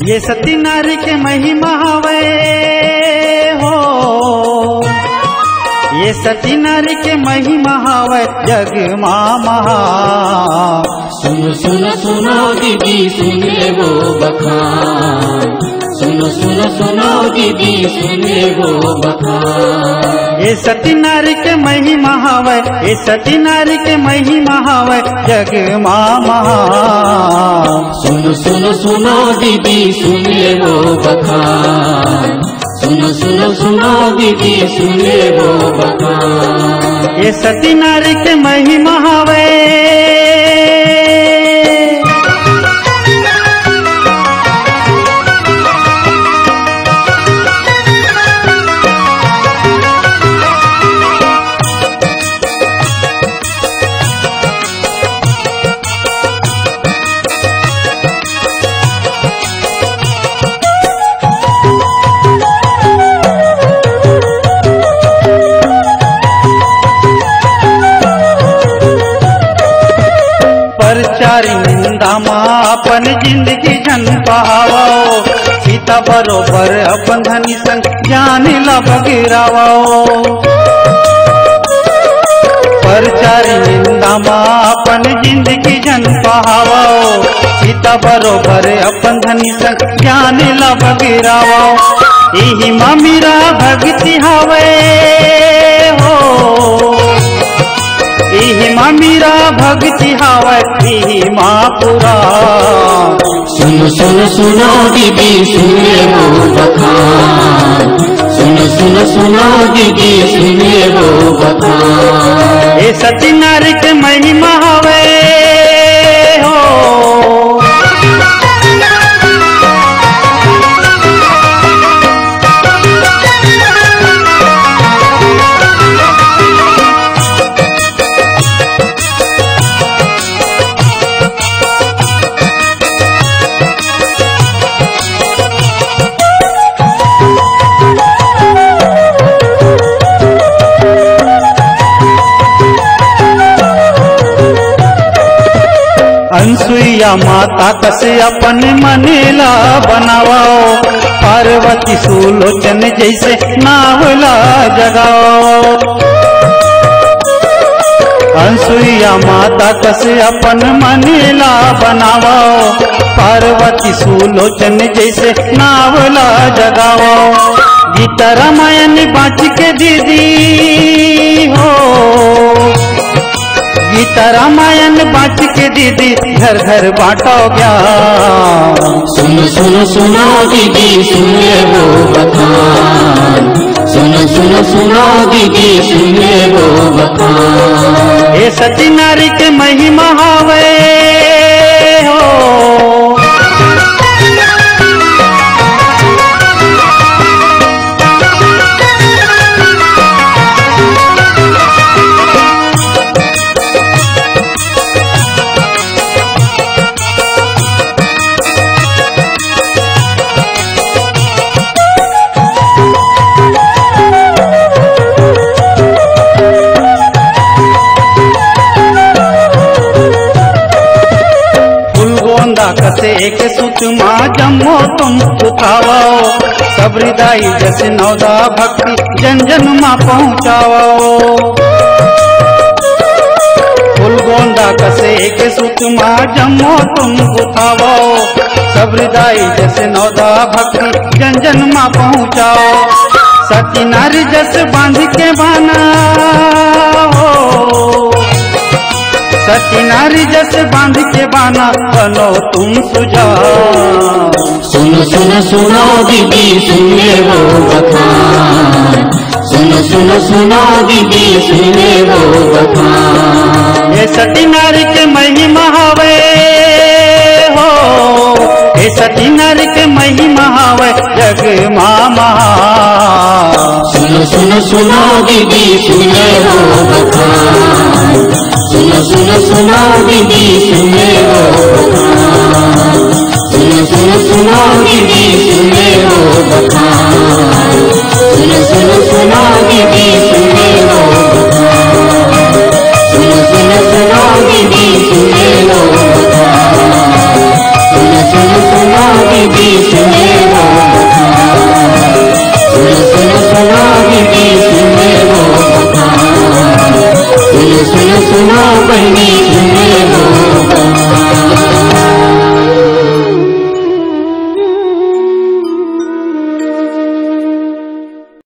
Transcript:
ये सती नारी के महिमा हवे हो, ये सती नारी के महिमा हवे जग माँ महा। सुनो सुनो सुनो दीदी सुन ले वो बखान, सुनो सुनो सुनो दीदी सुन ले वो बखान। ये सती नारी के महिमा हवे, ये सती नारी के महिमा हवे जग माँ महा। सुनो सुनो सुनो दीदी सुन ले वो बखान, सुनो सुनो सुनो दीदी सुन ले वो बखान। ये सती नारी के महिमा हवे, परचारी निंदा माँ अपन जिंदगी जन पावो, सीता बरोबर अपन धनी संग जान ला बगिरावो। परचारी निंदा माँ अपन जिंदगी जन पावो, सीता बरोबर अपन धनी संग जान ला बगिरावो। यही माँ मेरा भक्ति हवे हो, यही माँ मेरा भक्ति हवे, यही माँ पुरा। सुनो सुनो सुनो दीदी सुन ले वो बखान, सुनो सुनो सुनो दीदी सुन ले वो बखान। ये सती नारी के महिमा हवे हो, अनसुईया माता कसे अपन मनेला बनावाओ, पार्वती सुलोचन जैसे नावला जगाओ। अनसुईया माता कसे अपन मनेला बनावाओ, पार्वती सुलोचन जैसे नावला जगाओ। गीता रामायण बाँच के दीदी हो, गीता रामायण बाँच के दीदी घर घर बांटो ज्ञान। सुनो सुनो सुनो दीदी सुन ले वो बखान, सुनो सुनो सुनो दीदी सुन ले वो बखान। ये सती नारी के महिमा हवे हो, कसे एक सुत माँ जम्मो तुम उठाओ, सबरिदाई जस नौदा भक्ति जन जन माँ पहुँचाओ। फुलगोंदा कसे एक सुत माँ जम्मो तुम उठाओ, सबरिदाई जस नौदा भक्ति जन जन माँ पहुँचाओ। सती नारी जस बांध के बाना हो, सती नारी जस बांध के बाना बनो तुम सुजाओ। सुनो सुनो सुनो दीदी सुन ले वो बखान, सुनो सुनो सुनो दीदी सुन ले वो बखान। ये सती नारी के महिमा हवे हो, ये सती नारी के महिमा हवे जग माँ महा। सुनो सुनो सुनो दीदी सुन ले वो बखान, सुनो सुनो सुनो दीदी सुन ले वो बखान, सुनो सुनो सुनो दीदी सुन ले वो बखान।